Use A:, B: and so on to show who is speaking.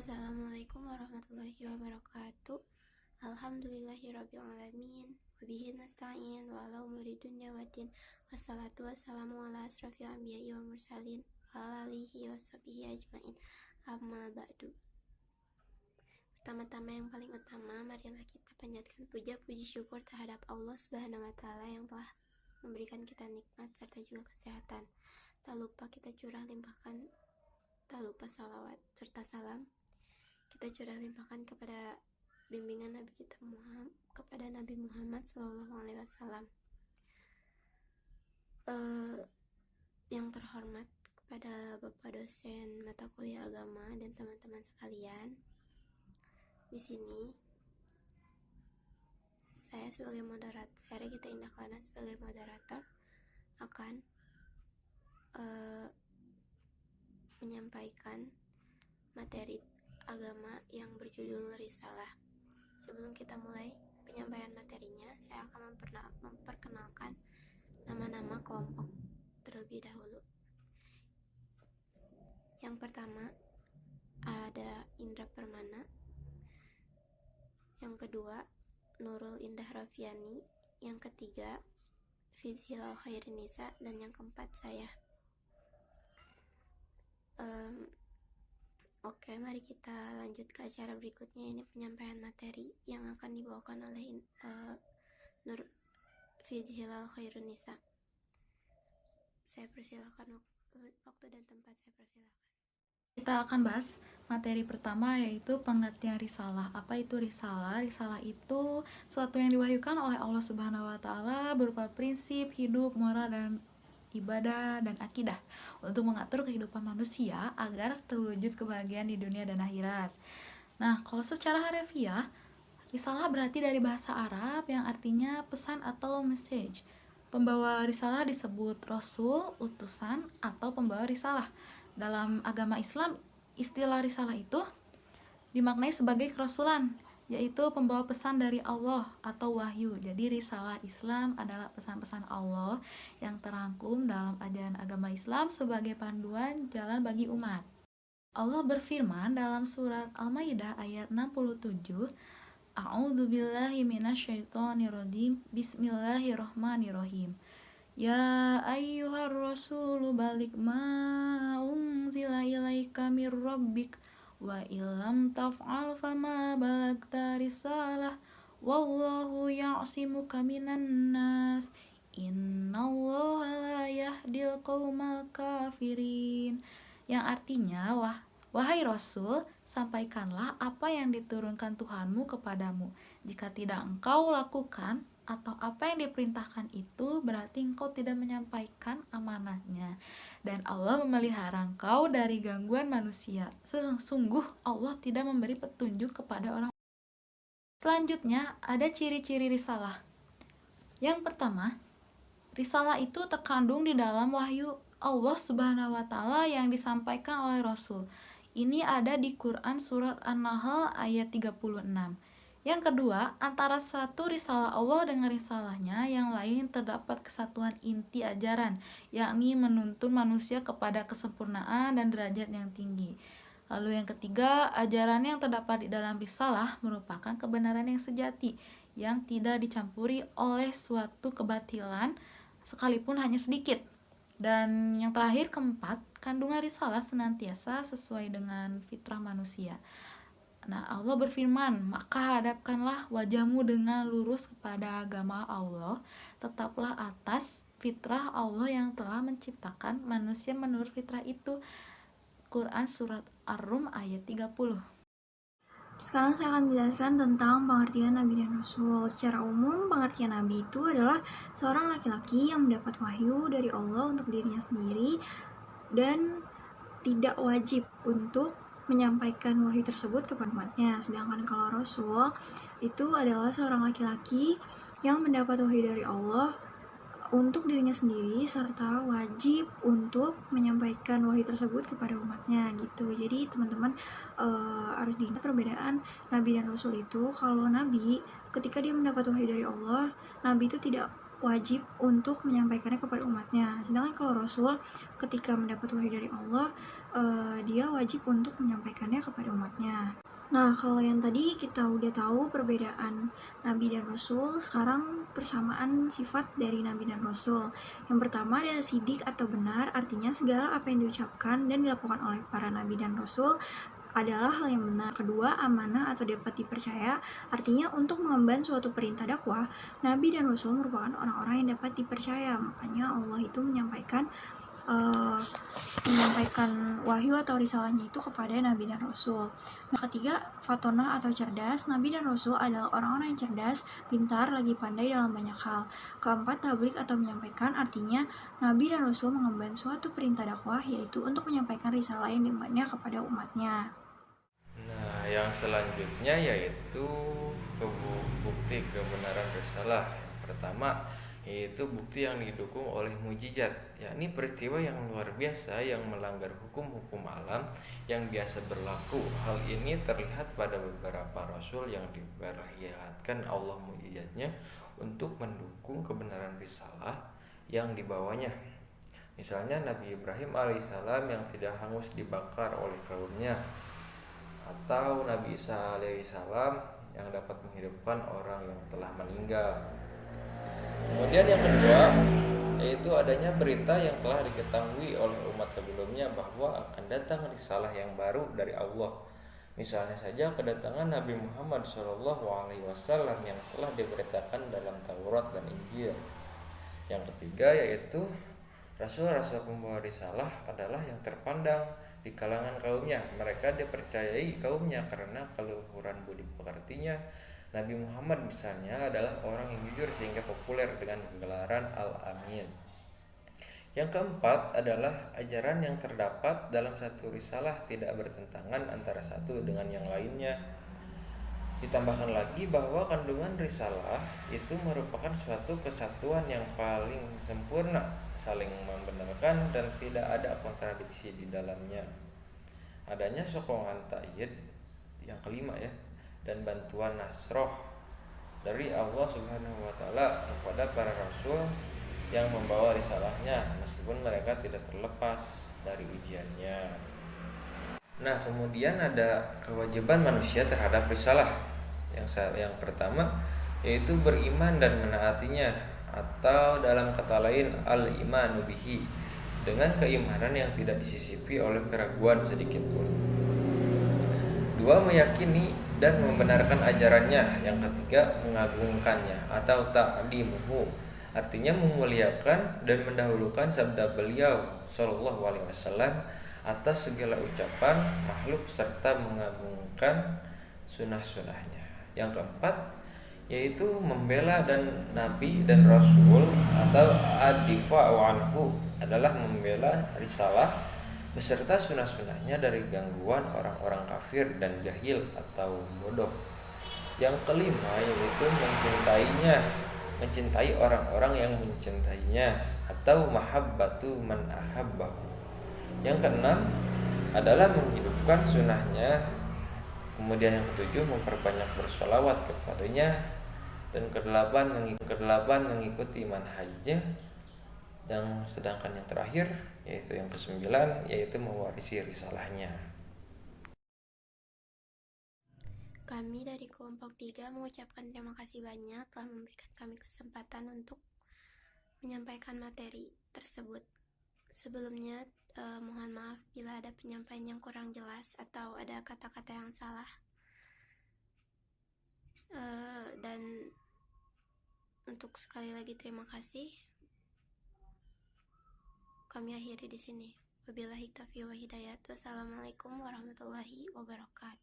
A: Assalamualaikum warahmatullahi wabarakatuh. Alhamdulillahirrabbilalamin. Wabihi nasta'in wa ala umuri dunya waddin. Wassalatu wassalamu ala asrafil anbiya'i wa mursalin wa ala alihi wa sahbihi ajmain. Amma ba'du. Pertama-tama yang paling utama, marilah kita panjatkan puja puji syukur terhadap Allah Subhanahu wa taala yang telah memberikan kita nikmat serta juga kesehatan. Tak lupa salawat serta salam kita curah limpahkan kepada bimbingan Nabi kita kepada Nabi Muhammad SAW. Yang terhormat kepada Bapak dosen mata kuliah agama dan teman-teman sekalian. Di sini saya Gita Indahlana sebagai moderator akan menyampaikan materi agama yang berjudul Risalah. Sebelum kita mulai penyampaian materinya, saya akan memperkenalkan nama-nama kelompok terlebih dahulu. Yang pertama ada Indra Permana, yang kedua Nurul Indah Rafiani, yang ketiga Fizhilal Khairinisa, dan yang keempat saya. Oke, mari kita lanjut ke acara berikutnya. Ini penyampaian materi yang akan dibawakan oleh Nur Fizhilal Khairinisa. Saya persilakan waktu dan tempat, saya persilakan.
B: Kita akan bahas materi pertama, yaitu pengertian risalah. Apa itu risalah? Risalah itu suatu yang diwahyukan oleh Allah Subhanahu wa taala berupa prinsip hidup, moral, dan ibadah dan akidah untuk mengatur kehidupan manusia agar terwujud kebahagiaan di dunia dan akhirat. Nah, kalau secara harfiah, risalah berarti dari bahasa Arab yang artinya pesan atau message. Pembawa risalah disebut rasul, utusan, atau pembawa risalah. Dalam agama Islam, istilah risalah itu dimaknai sebagai kerasulan, yaitu pembawa pesan dari Allah atau wahyu. Jadi risalah Islam adalah pesan-pesan Allah yang terangkum dalam ajaran agama Islam sebagai panduan jalan bagi umat. Allah berfirman dalam surat Al-Maidah ayat 67, A'udzubillahi minasyaitonirrajim. Bismillahirrahmanirrahim. Ya ayyuhar rasulu balik ma unzila ilaika mir rabbik wa illam taf'al fama balagta risalah wallahu ya'simuka minan nas innallaha la yahdil qaumal kafirin. Yang artinya, wahai Rasul, sampaikanlah apa yang diturunkan Tuhanmu kepadamu. Jika tidak engkau lakukan atau apa yang diperintahkan itu, berarti engkau tidak menyampaikan amanahnya, dan Allah memelihara engkau dari gangguan manusia. Sesungguh Allah tidak memberi petunjuk kepada orang. Selanjutnya ada ciri-ciri risalah. Yang pertama, risalah itu terkandung di dalam wahyu Allah Subhanahu wa taala yang disampaikan oleh Rasul. Ini ada di Quran surat An-Nahl ayat 36. Yang kedua, antara satu risalah Allah dengan risalahnya yang lain terdapat kesatuan inti ajaran, yakni menuntun manusia kepada kesempurnaan dan derajat yang tinggi. Lalu yang ketiga, ajaran yang terdapat di dalam risalah merupakan kebenaran yang sejati, yang tidak dicampuri oleh suatu kebatilan sekalipun hanya sedikit. Dan yang terakhir, keempat, kandungan risalah senantiasa sesuai dengan fitrah manusia. Nah, Allah berfirman, maka hadapkanlah wajahmu dengan lurus kepada agama Allah, tetaplah atas fitrah Allah yang telah menciptakan manusia menurut fitrah itu. Quran surat Ar-Rum ayat 30.
C: Sekarang saya akan menjelaskan tentang pengertian Nabi dan Rasul. Secara umum, pengertian Nabi itu adalah seorang laki-laki yang mendapat wahyu dari Allah untuk dirinya sendiri dan tidak wajib untuk menyampaikan wahyu tersebut kepada umatnya. Sedangkan kalau Rasul itu adalah seorang laki-laki yang mendapat wahyu dari Allah untuk dirinya sendiri serta wajib untuk menyampaikan wahyu tersebut kepada umatnya gitu. Jadi teman-teman harus diingat perbedaan Nabi dan Rasul itu. Kalau Nabi ketika dia mendapat wahyu dari Allah, Nabi itu tidak wajib untuk menyampaikannya kepada umatnya. Sedangkan kalau Rasul ketika mendapat wahyu dari Allah, dia wajib untuk menyampaikannya kepada umatnya. Nah, kalau yang tadi kita udah tahu perbedaan Nabi dan Rasul, sekarang persamaan sifat dari Nabi dan Rasul. Yang pertama ada sidik atau benar, artinya segala apa yang diucapkan dan dilakukan oleh para Nabi dan Rasul adalah hal yang benar. Kedua, amanah atau dapat dipercaya, artinya untuk mengemban suatu perintah dakwah, Nabi dan Rasul merupakan orang-orang yang dapat dipercaya. Makanya Allah itu menyampaikan wahyu atau risalahnya itu kepada Nabi dan Rasul. Nah, ketiga, fatona atau cerdas. Nabi dan Rasul adalah orang-orang yang cerdas, pintar, lagi pandai dalam banyak hal. Keempat, tablik atau menyampaikan, artinya Nabi dan Rasul mengemban suatu perintah dakwah, yaitu untuk menyampaikan risalah yang diembannya kepada umatnya.
D: Nah, yang selanjutnya yaitu bukti kebenaran risalah. Yang pertama yaitu bukti yang didukung oleh mukjizat, yakni peristiwa yang luar biasa yang melanggar hukum-hukum alam yang biasa berlaku. Hal ini terlihat pada beberapa rasul yang diperlihatkan Allah mukjizatnya untuk mendukung kebenaran risalah yang dibawanya. Misalnya Nabi Ibrahim alaihissalam yang tidak hangus dibakar oleh kaumnya, atau Nabi Isa alaihissalam yang dapat menghidupkan orang yang telah meninggal. Kemudian yang kedua yaitu adanya berita yang telah diketahui oleh umat sebelumnya bahwa akan datang risalah yang baru dari Allah. Misalnya saja kedatangan Nabi Muhammad SAW yang telah diberitakan dalam Taurat dan Injil. Yang ketiga yaitu rasul-rasul pembawa risalah adalah yang terpandang di kalangan kaumnya. Mereka dipercayai kaumnya karena keluhuran budi pekertinya. Nabi Muhammad misalnya adalah orang yang jujur sehingga populer dengan gelaran Al-Amin. Yang keempat adalah ajaran yang terdapat dalam satu risalah tidak bertentangan antara satu dengan yang lainnya. Ditambahkan lagi bahwa kandungan risalah itu merupakan suatu kesatuan yang paling sempurna, saling membenarkan dan tidak ada kontradiksi di dalamnya. Adanya sokongan ta'yid yang kelima ya, dan bantuan nasroh dari Allah Subhanahu wa taala kepada para rasul yang membawa risalahnya meskipun mereka tidak terlepas dari ujiannya. Nah, kemudian ada kewajiban manusia terhadap risalah. Yang pertama yaitu beriman dan menaatinya, atau dalam kata lain al-imanu bihi, dengan keimanan yang tidak disisipi oleh keraguan sedikit pun. Dua, meyakini dan membenarkan ajarannya. Yang ketiga, mengagungkannya atau ta'limuhu, artinya memuliakan dan mendahulukan sabda beliau sallallahu alaihi wasallam atas segala ucapan makhluk serta mengagungkan sunnah-sunnahnya. Yang keempat yaitu membela dan nabi dan rasul atau ad-difa'u anhu, adalah membela risalah beserta sunnah-sunnahnya dari gangguan orang-orang kafir dan jahil atau bodoh. Yang kelima yaitu mencintainya, mencintai orang-orang yang mencintainya, atau mahabbatu man ahabbahu. Yang keenam adalah menghidupkan sunnahnya. Kemudian yang ketujuh memperbanyak bersolawat kepadanya. Dan kedelapan mengikuti manhajnya. Dan sedangkan yang terakhir yaitu yang kesembilan yaitu mewarisi risalahnya.
A: Kami dari kelompok 3 mengucapkan terima kasih banyak telah memberikan kami kesempatan untuk menyampaikan materi tersebut. Sebelumnya mohon maaf bila ada penyampaian yang kurang jelas atau ada kata-kata yang salah. Dan untuk sekali lagi terima kasih. Kami akhiri di sini. Wabillahi taufiq wa hidayah. Wassalamualaikum warahmatullahi wabarakatuh.